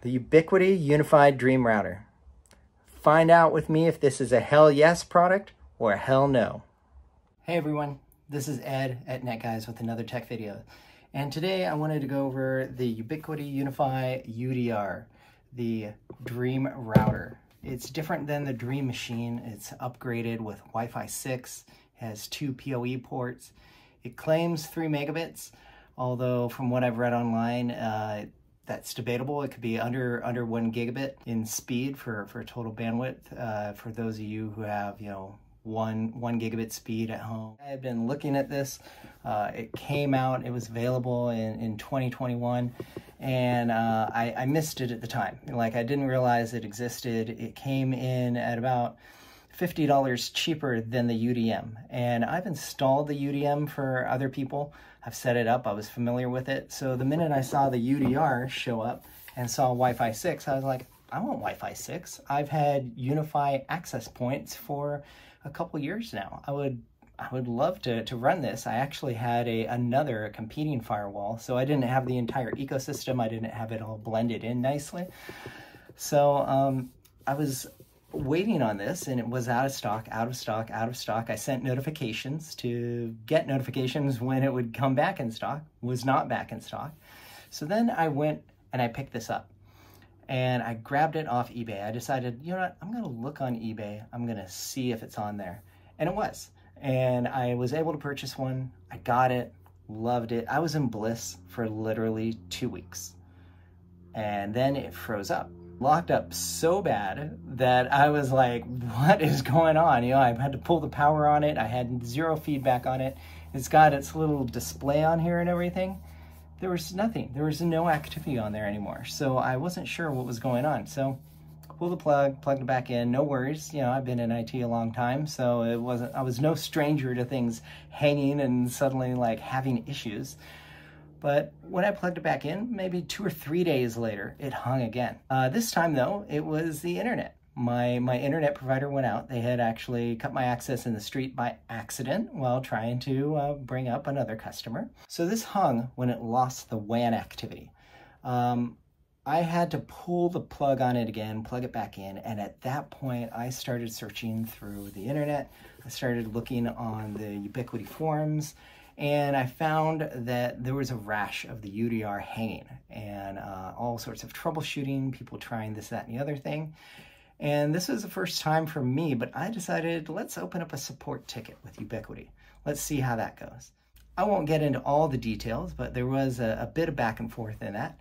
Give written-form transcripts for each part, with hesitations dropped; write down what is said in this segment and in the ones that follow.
the Ubiquiti UniFi Dream Router. Find out with me if this is a hell yes product or a hell no. Hey everyone, this is Ed at NetGuys with another tech video. And today I wanted to go over the Ubiquiti UniFi UDR, the Dream Router. It's different than the Dream Machine. It's upgraded with Wi-Fi 6, has 2 PoE ports. It claims 3 megabits, although from what I've read online, that's debatable. It could be under 1 gigabit in speed for total bandwidth. For those of you who have, 1 gigabit speed at home. I had been looking at this. It came out, it was available in 2021, and I missed it at the time. Like, I didn't realize it existed. It came in at about $50 cheaper than the UDM, and I've installed the UDM for other people. I've set it up, I was familiar with it. So the minute I saw the UDR show up and saw Wi-Fi 6, I was like, I want Wi-Fi 6. I've had UniFi access points for a couple years now. I would love to run this. I actually had another competing firewall, so I didn't have the entire ecosystem. I didn't have it all blended in nicely. So I was waiting on this, and it was out of stock. I sent notifications to get notifications when it would come back in stock. Was not back in stock. So then I went and I picked this up, and I grabbed it off eBay. I decided, you know what, I'm gonna look on eBay. I'm gonna see if it's on there. And it was. And I was able to purchase one. I got it, loved it. I was in bliss for literally 2 weeks. And then it froze up. Locked up so bad that I was like, what is going on? I had to pull the power on it. I had 0 feedback on it. It's got its little display on here and everything. There was nothing. There was no activity on there anymore. So I wasn't sure what was going on. So pulled the plug, plugged it back in. No worries. I've been in IT a long time, so I was no stranger to things hanging and suddenly like having issues. But when I plugged it back in, maybe 2 or 3 days later, it hung again. This time though, it was the internet. My internet provider went out. They had actually cut my access in the street by accident while trying to bring up another customer. So this hung when it lost the WAN activity. I had to pull the plug on it again, plug it back in, and at that point, I started searching through the internet. I started looking on the Ubiquiti forums, and I found that there was a rash of the UDR hanging, and all sorts of troubleshooting, people trying this, that, and the other thing. And this was the first time for me, but I decided, let's open up a support ticket with Ubiquiti. Let's see how that goes. I won't get into all the details, but there was a bit of back and forth in that.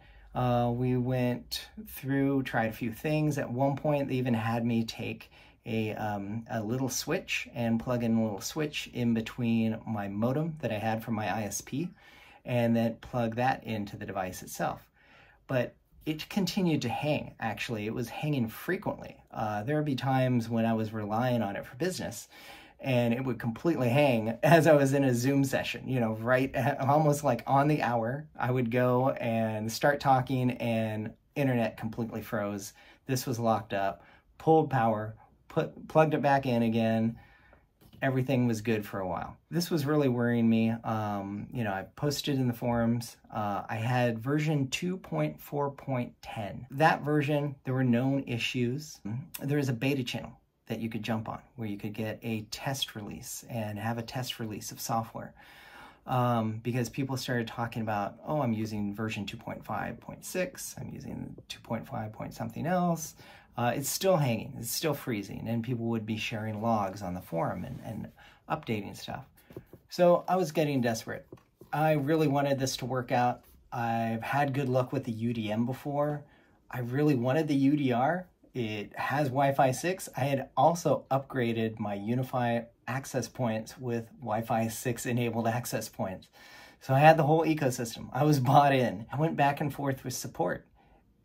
We went through, tried a few things. At one point, they even had me take a little switch and plug in a little switch in between my modem that I had from my ISP, and then plug that into the device itself. But it continued to hang, actually. It was hanging frequently. There would be times when I was relying on it for business, and it would completely hang as I was in a Zoom session, right almost like on the hour. I would go and start talking and internet completely froze. This was locked up, pulled power, plugged it back in again. Everything was good for a while. This was really worrying me. I posted in the forums. I had version 2.4.10. That version, there were known issues. There was a beta channel that you could jump on where you could get a test release and have a test release of software. Because people started talking about, oh, I'm using version 2.5.6, I'm using 2.5 point something else. It's still hanging, it's still freezing, and people would be sharing logs on the forum and updating stuff. So I was getting desperate. I really wanted this to work out. I've had good luck with the UDM before. I really wanted the UDR. It has Wi-Fi 6. I had also upgraded my UniFi access points with Wi-Fi 6 enabled access points. So I had the whole ecosystem. I was bought in. I went back and forth with support.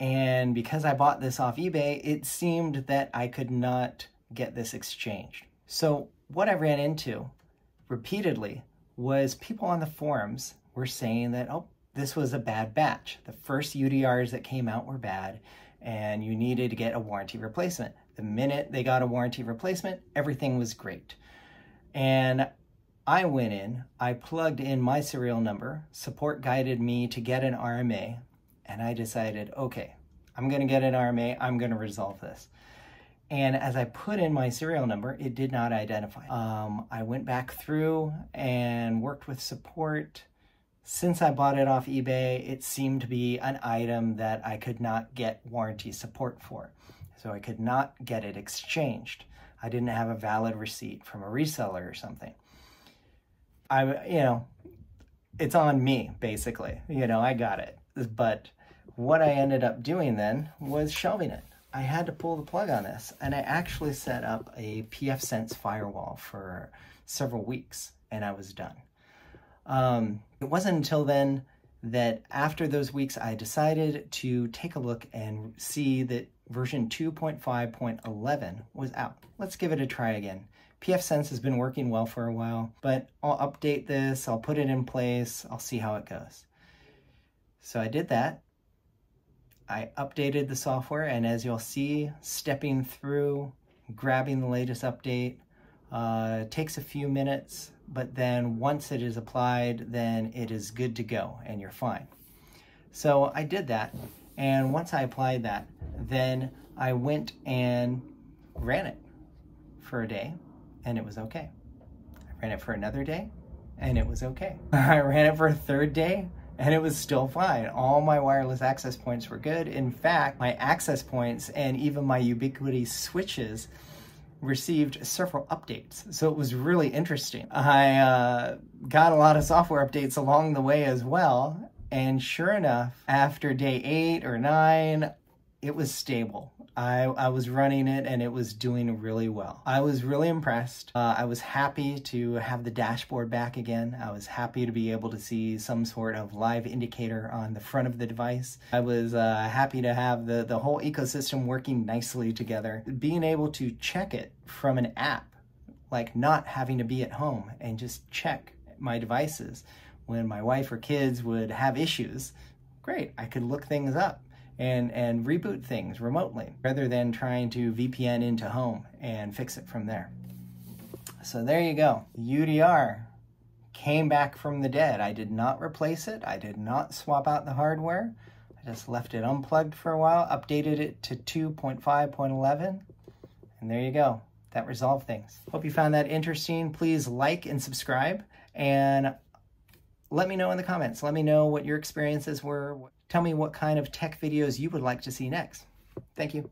And because I bought this off eBay, it seemed that I could not get this exchanged. So what I ran into repeatedly was people on the forums were saying that, oh, this was a bad batch. The first UDRs that came out were bad, and you needed to get a warranty replacement. The minute they got a warranty replacement, everything was great. And I went in, I plugged in my serial number, support guided me to get an RMA, and I decided, okay, I'm going to get an RMA. I'm going to resolve this. And as I put in my serial number, it did not identify. I went back through and worked with support. Since I bought it off eBay, it seemed to be an item that I could not get warranty support for. So I could not get it exchanged. I didn't have a valid receipt from a reseller or something. It's on me, basically. I got it. But what I ended up doing then was shelving it. I had to pull the plug on this, and I actually set up a pfSense firewall for several weeks, and I was done. It wasn't until then that after those weeks, I decided to take a look and see that version 2.5.11 was out. Let's give it a try again. pfSense has been working well for a while, but I'll update this, I'll put it in place, I'll see how it goes. So I did that. I updated the software, and as you'll see, stepping through, grabbing the latest update, takes a few minutes, but then once it is applied, then it is good to go and you're fine. So I did that, and once I applied that, then I went and ran it for a day, and it was okay. I ran it for another day, and it was okay. I ran it for a third day, and it was still fine. All my wireless access points were good. In fact, my access points and even my Ubiquiti switches received several updates. So it was really interesting. I got a lot of software updates along the way as well. And sure enough, after day 8 or 9, it was stable. I was running it and it was doing really well. I was really impressed. I was happy to have the dashboard back again. I was happy to be able to see some sort of live indicator on the front of the device. I was happy to have the whole ecosystem working nicely together. Being able to check it from an app, like not having to be at home and just check my devices when my wife or kids would have issues. Great, I could look things up and reboot things remotely rather than trying to VPN into home and fix it from there. So there you go. UDR came back from the dead. I did not replace it. I did not swap out the hardware. I just left it unplugged for a while, updated it to 2.5.11, and there you go. That resolved things. Hope you found that interesting. Please like and subscribe, and let me know in the comments. Let me know what your experiences were. Tell me what kind of tech videos you would like to see next. Thank you.